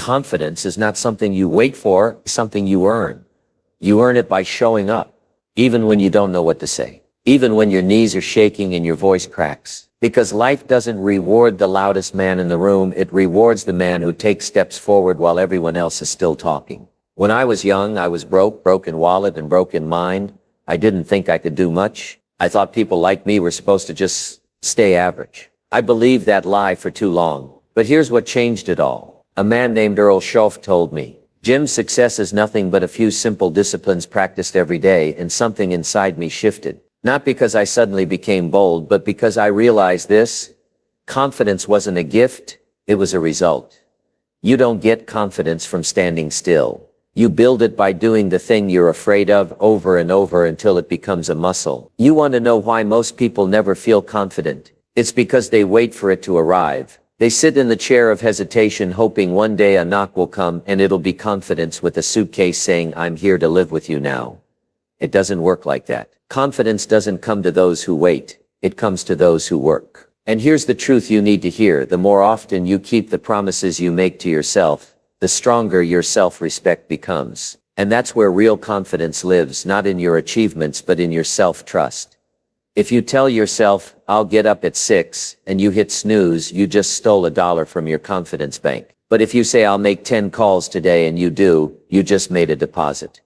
Confidence is not something you wait for, it's something you earn. You earn it by showing up, even when you don't know what to say, even when your knees are shaking and your voice cracks. Because life doesn't reward the loudest man in the room, it rewards the man who takes steps forward while everyone else is still talking. When I was young, I was broken wallet and broken mind. I didn't think I could do much. I thought people like me were supposed to just stay average. I believed that lie for too long. But here's what changed it all. A man named Earl Schoff told me, Jim, success is nothing but a few simple disciplines practiced every day, and something inside me shifted. Not because I suddenly became bold, but because I realized this: confidence wasn't a gift, it was a result. You don't get confidence from standing still. You build it by doing the thing you're afraid of over and over until it becomes a muscle. You want to know why most people never feel confident? It's because they wait for it to arrive. They sit in the chair of hesitation hoping one day a knock will come and it'll be confidence with a suitcase saying, "I'm here to live with you now." It doesn't work like that. Confidence doesn't come to those who wait. It comes to those who work. And here's the truth you need to hear: the more often you keep the promises you make to yourself, the stronger your self-respect becomes. And that's where real confidence lives, not in your achievements but in your self-trust. If you tell yourself, "I'll get up at 6, and you hit snooze, you just stole $1 from your confidence bank. But if you say, "I'll make 10 calls today," and you do, you just made a deposit.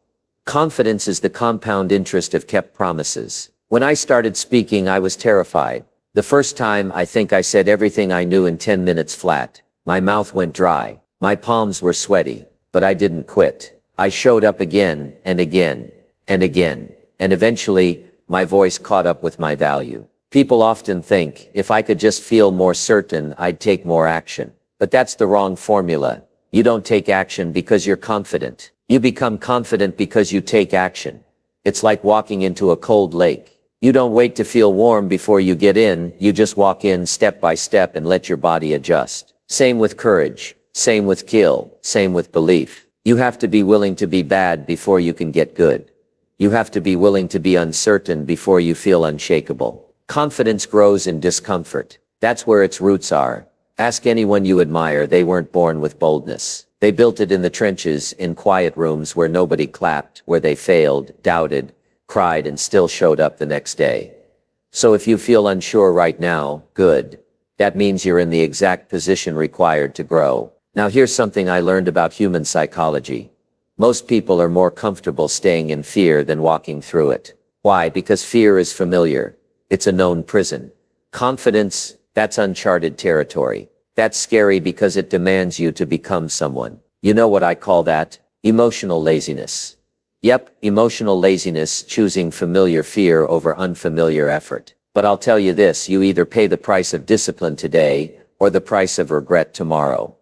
Confidence is the compound interest of kept promises. When I started speaking, I was terrified. The first time, I think I said everything I knew in 10 minutes flat. My mouth went dry. My palms were sweaty. But I didn't quit. I showed up again, and again, and again. And eventually, my voice caught up with my value. People often think, if I could just feel more certain, I'd take more action. But that's the wrong formula. You don't take action because you're confident. You become confident because you take action. It's like walking into a cold lake. You don't wait to feel warm before you get in, you just walk in step by step and let your body adjust. Same with courage, same with skill, same with belief. You have to be willing to be bad before you can get good. You have to be willing to be uncertain before you feel unshakable. Confidence grows in discomfort. That's where its roots are. Ask anyone you admire, they weren't born with boldness. They built it in the trenches, in quiet rooms where nobody clapped, where they failed, doubted, cried, and still showed up the next day. So if you feel unsure right now, good. That means you're in the exact position required to grow. Now here's something I learned about human psychology. Most people are more comfortable staying in fear than walking through it. Why? Because fear is familiar. It's a known prison. Confidence, that's uncharted territory. That's scary because it demands you to become someone. You know what I call that? Emotional laziness. Yep, emotional laziness, choosing familiar fear over unfamiliar effort. But I'll tell you this, you either pay the price of discipline today, or the price of regret tomorrow.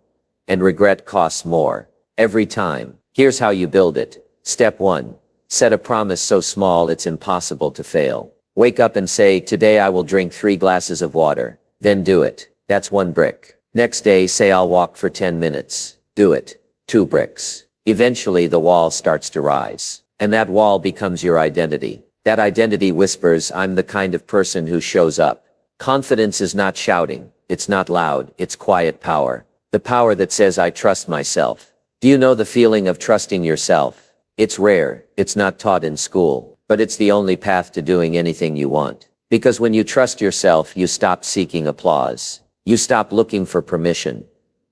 And regret costs more. Every time. Here's how you build it. Step 1. Set a promise so small it's impossible to fail. Wake up and say, "Today I will drink 3 glasses of water." Then do it. That's 1 brick. Next day, say, "I'll walk for 10 minutes. Do it. 2 bricks. Eventually the wall starts to rise. And that wall becomes your identity. That identity whispers, "I'm the kind of person who shows up." Confidence is not shouting. It's not loud. It's quiet power. The power that says, "I trust myself." Do you know the feeling of trusting yourself? It's rare. It's not taught in school. But it's the only path to doing anything you want. Because when you trust yourself, you stop seeking applause. You stop looking for permission.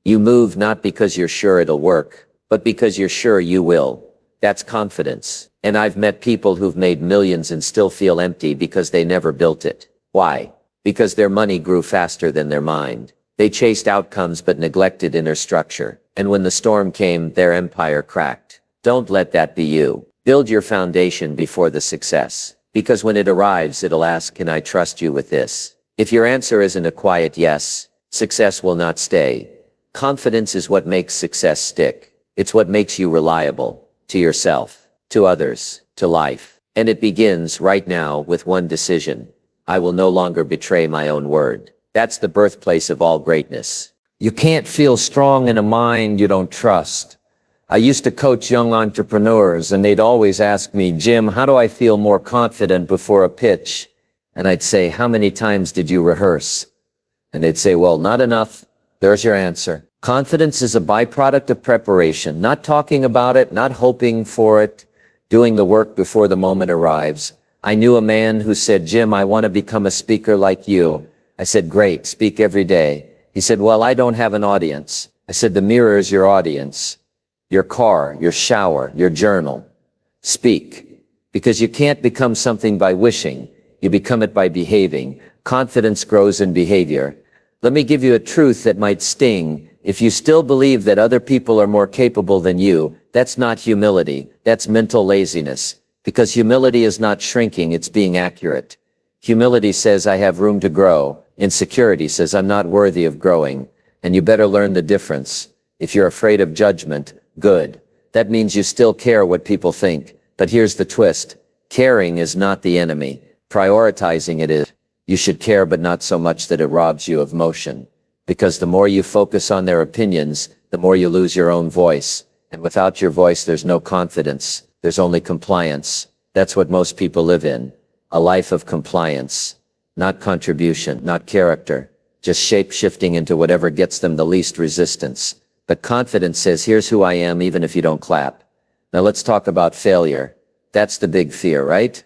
You move not because you're sure it'll work, but because you're sure you will. That's confidence. And I've met people who've made millions and still feel empty because they never built it. Why? Because their money grew faster than their mind. They chased outcomes but neglected inner structure. And when the storm came, their empire cracked. Don't let that be you. Build your foundation before the success. Because when it arrives, it'll ask, "Can I trust you with this?" If your answer isn't a quiet yes, success will not stay. Confidence is what makes success stick. It's what makes you reliable. To yourself, to others, to life. And it begins right now with one decision. I will no longer betray my own word. That's the birthplace of all greatness. You can't feel strong in a mind you don't trust. I used to coach young entrepreneurs and they'd always ask me, "Jim, how do I feel more confident before a pitch?" And I'd say, "How many times did you rehearse?" And they'd say, "Well, not enough." There's your answer. Confidence is a byproduct of preparation, not talking about it, not hoping for it, doing the work before the moment arrives. I knew a man who said, Jim, I want to become a speaker like you. I said, great, speak every day. He said, well, I don't have an audience. I said, the mirror is your audience, your car, your shower, your journal. Speak, because you can't become something by wishing. You become it by behaving. Confidence grows in behavior. Let me give you a truth that might sting. If you still believe that other people are more capable than you, that's not humility, that's mental laziness. Because humility is not shrinking, it's being accurate. Humility says I have room to grow. Insecurity says I'm not worthy of growing. And you better learn the difference. If you're afraid of judgment, good. That means you still care what people think. But here's the twist. Caring is not the enemy. Prioritizing it is. You should care, but not so much that it robs you of motion. Because the more you focus on their opinions, the more you lose your own voice. And without your voice, there's no confidence. There's only compliance. That's what most people live in. A life of compliance. Not contribution, not character. Just shape-shifting into whatever gets them the least resistance. But confidence says, here's who I am, even if you don't clap. Now let's talk about failure. That's the big fear, right?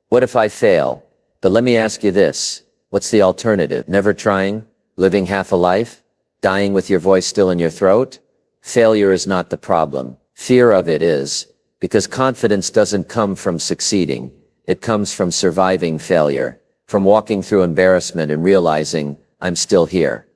What if I fail? But let me ask you this. What's the alternative? Never trying? Living half a life? Dying with your voice still in your throat? Failure is not the problem. Fear of it is. Because confidence doesn't come from succeeding. It comes from surviving failure. From walking through embarrassment and realizing, I'm still here.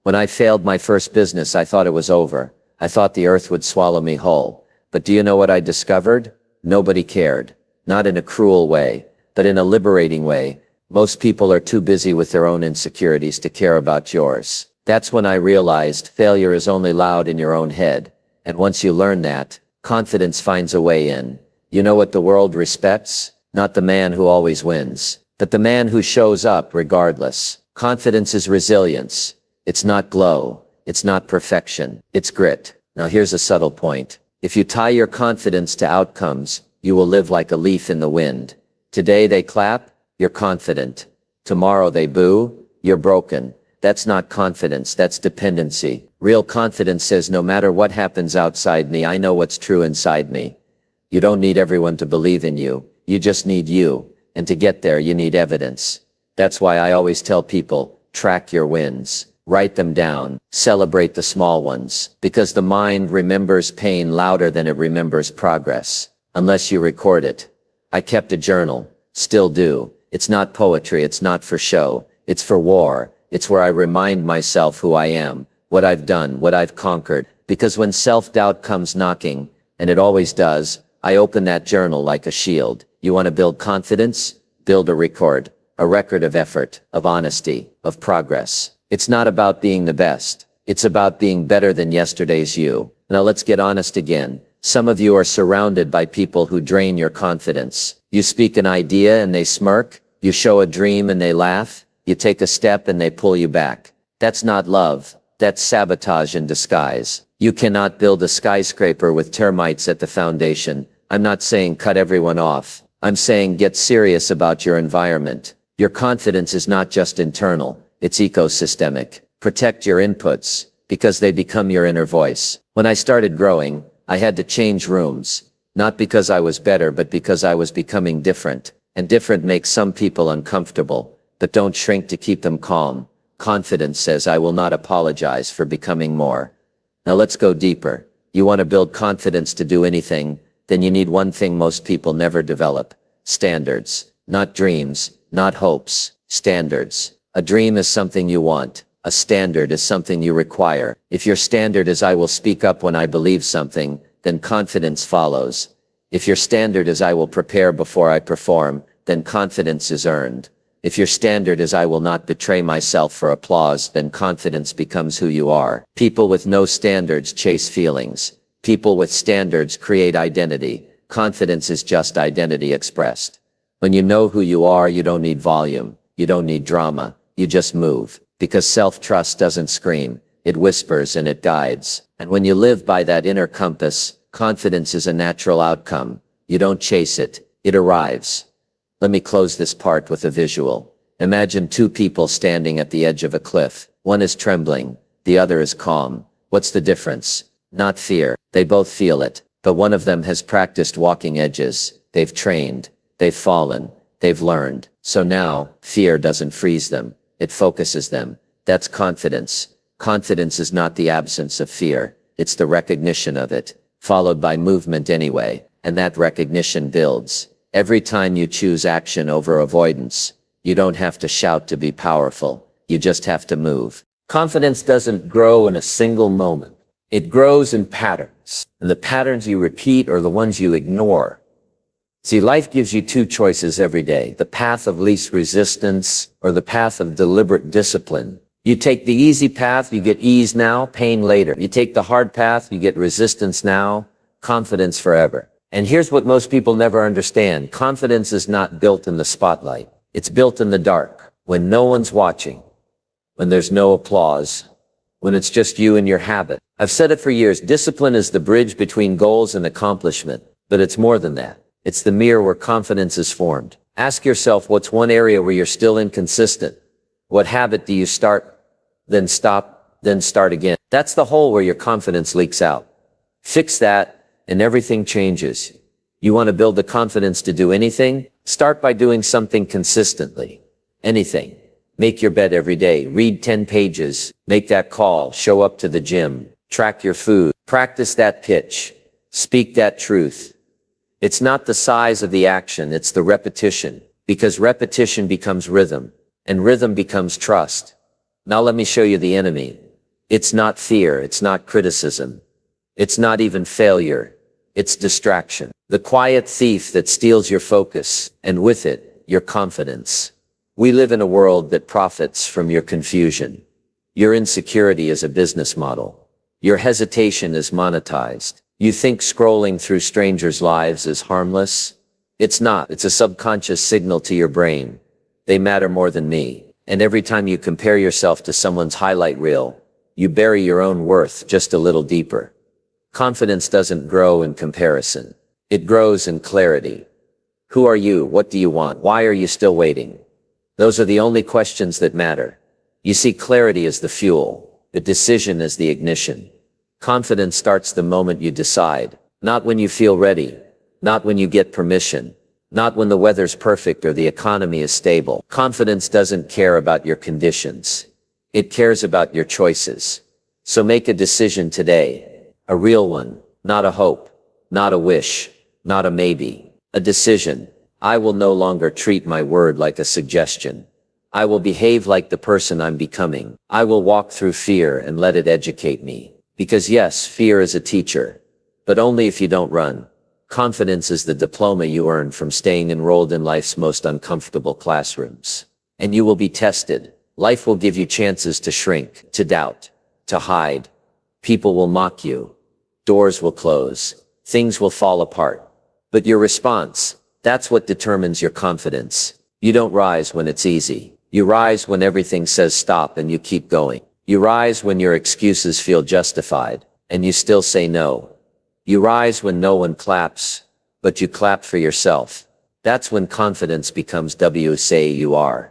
When I failed my first business, I thought it was over. I thought the earth would swallow me whole. But do you know what I discovered? Nobody cared. Not in a cruel way, but in a liberating way. Most people are too busy with their own insecurities to care about yours. That's when I realized failure is only loud in your own head. And once you learn that, confidence finds a way in. You know what the world respects? Not the man who always wins, but the man who shows up regardless. Confidence is resilience. It's not glow. It's not perfection. It's grit. Now here's a subtle point. If you tie your confidence to outcomes, you will live like a leaf in the wind. Today they clap, you're confident. Tomorrow they boo, you're broken. That's not confidence, that's dependency. Real confidence says no matter what happens outside me, I know what's true inside me. You don't need everyone to believe in you. You just need you. And to get there, you need evidence. That's why I always tell people, track your wins. Write them down. Celebrate the small ones. Because the mind remembers pain louder than it remembers progress. Unless you record it. I kept a journal. Still do. It's not poetry, it's not for show, it's for war. It's where I remind myself who I am, what I've done, what I've conquered. Because when self-doubt comes knocking, and it always does, I open that journal like a shield. You want to build confidence? Build a record of effort, of honesty, of progress. It's not about being the best. It's about being better than yesterday's you. Now let's get honest again. Some of you are surrounded by people who drain your confidence. You speak an idea and they smirk. You show a dream and they laugh. You take a step and they pull you back. That's not love. That's sabotage in disguise. You cannot build a skyscraper with termites at the foundation. I'm not saying cut everyone off. I'm saying get serious about your environment. Your confidence is not just internal. It's ecosystemic. Protect your inputs, because they become your inner voice. When I started growing, I had to change rooms. Not because I was better, but because I was becoming different. And different makes some people uncomfortable. But don't shrink to keep them calm. Confidence says I will not apologize for becoming more. Now let's go deeper. You want to build confidence to do anything, then you need one thing most people never develop. Standards. Not dreams, not hopes. Standards. A dream is something you want. A standard is something you require. If your standard is I will speak up when I believe something, then confidence follows. If your standard is I will prepare before I perform, then confidence is earned. If your standard is I will not betray myself for applause, then confidence becomes who you are. People with no standards chase feelings. People with standards create identity. Confidence is just identity expressed. When you know who you are, you don't need volume. You don't need drama. You just move. Because self-trust doesn't scream. It whispers and it guides. And when you live by that inner compass, confidence is a natural outcome. You don't chase it. It arrives. Let me close this part with a visual. Imagine two people standing at the edge of a cliff. One is trembling. The other is calm. What's the difference? Not fear. They both feel it. But one of them has practiced walking edges. They've trained. They've fallen. They've learned. So now, fear doesn't freeze them. It focuses them. That's confidence. Confidence is not the absence of fear. It's the recognition of it, followed by movement anyway. And that recognition builds. Every time you choose action over avoidance, you don't have to shout to be powerful. You just have to move. Confidence doesn't grow in a single moment. It grows in patterns. And the patterns you repeat are the ones you ignore. See, life gives you two choices every day, the path of least resistance or the path of deliberate discipline. You take the easy path, you get ease now, pain later. You take the hard path, you get resistance now, confidence forever. And here's what most people never understand. Confidence is not built in the spotlight. It's built in the dark, when no one's watching, when there's no applause, when it's just you and your habit. I've said it for years, discipline is the bridge between goals and accomplishment, but it's more than that. It's the mirror where confidence is formed. Ask yourself, what's one area where you're still inconsistent? What habit do you start, then stop, then start again? That's the hole where your confidence leaks out. Fix that, and everything changes. You want to build the confidence to do anything? Start by doing something consistently. Anything. Make your bed every day. Read 10 pages. Make that call. Show up to the gym. Track your food. Practice that pitch. Speak that truth. It's not the size of the action, it's the repetition. Because repetition becomes rhythm. And rhythm becomes trust. Now let me show you the enemy. It's not fear. It's not criticism. It's not even failure. It's distraction. The quiet thief that steals your focus, and with it, your confidence. We live in a world that profits from your confusion. Your insecurity is a business model. Your hesitation is monetized. You think scrolling through strangers' lives is harmless? It's not. It's a subconscious signal to your brain. They matter more than me. And every time you compare yourself to someone's highlight reel, you bury your own worth just a little deeper. Confidence doesn't grow in comparison. It grows in clarity. Who are you? What do you want? Why are you still waiting? Those are the only questions that matter. You see, clarity is the fuel. The decision is the ignition. Confidence starts the moment you decide, not when you feel ready, not when you get permission, not when the weather's perfect or the economy is stable. Confidence doesn't care about your conditions. It cares about your choices. So make a decision today, a real one, not a hope, not a wish, not a maybe, a decision. I will no longer treat my word like a suggestion. I will behave like the person I'm becoming. I will walk through fear and let it educate me. Because yes, fear is a teacher, but only if you don't run. Confidence is the diploma you earn from staying enrolled in life's most uncomfortable classrooms. And you will be tested. Life will give you chances to shrink, to doubt, to hide. People will mock you. Doors will close. Things will fall apart. But your response, that's what determines your confidence. You don't rise when it's easy. You rise when everything says stop and you keep going. You rise when your excuses feel justified, and you still say no. You rise when no one claps, but you clap for yourself. That's when confidence becomes who.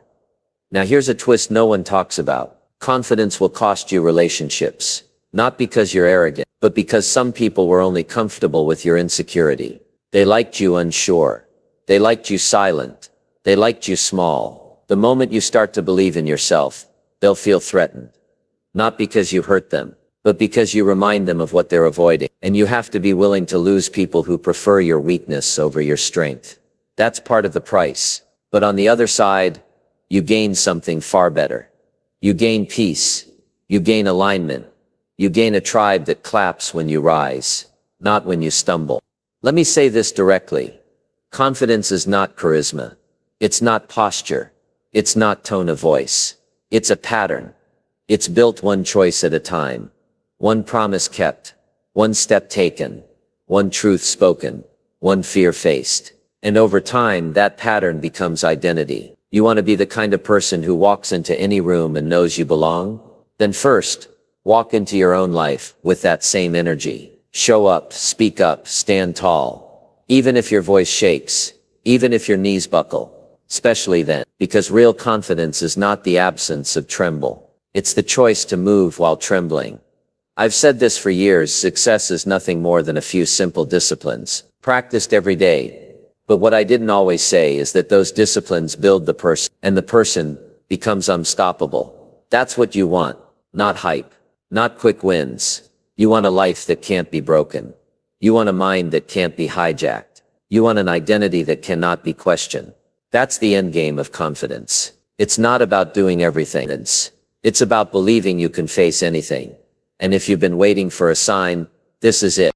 Now here's a twist no one talks about. Confidence will cost you relationships. Not because you're arrogant, but because some people were only comfortable with your insecurity. They liked you unsure. They liked you silent. They liked you small. The moment you start to believe in yourself, they'll feel threatened. Not because you hurt them, but because you remind them of what they're avoiding. And you have to be willing to lose people who prefer your weakness over your strength. That's part of the price. But on the other side, you gain something far better. You gain peace. You gain alignment. You gain a tribe that claps when you rise, not when you stumble. Let me say this directly. Confidence is not charisma. It's not posture. It's not tone of voice. It's a pattern. It's built one choice at a time. One promise kept. One step taken. One truth spoken. One fear faced. And over time, that pattern becomes identity. You want to be the kind of person who walks into any room and knows you belong? Then first, walk into your own life with that same energy. Show up, speak up, stand tall. Even if your voice shakes. Even if your knees buckle. Especially then, because real confidence is not the absence of tremble. It's the choice to move while trembling. I've said this for years, success is nothing more than a few simple disciplines, practiced every day. But what I didn't always say is that those disciplines build the person, and the person becomes unstoppable. That's what you want, not hype, not quick wins. You want a life that can't be broken. You want a mind that can't be hijacked. You want an identity that cannot be questioned. That's the end game of confidence. It's not about doing everything. It's about believing you can face anything. And if you've been waiting for a sign, this is it.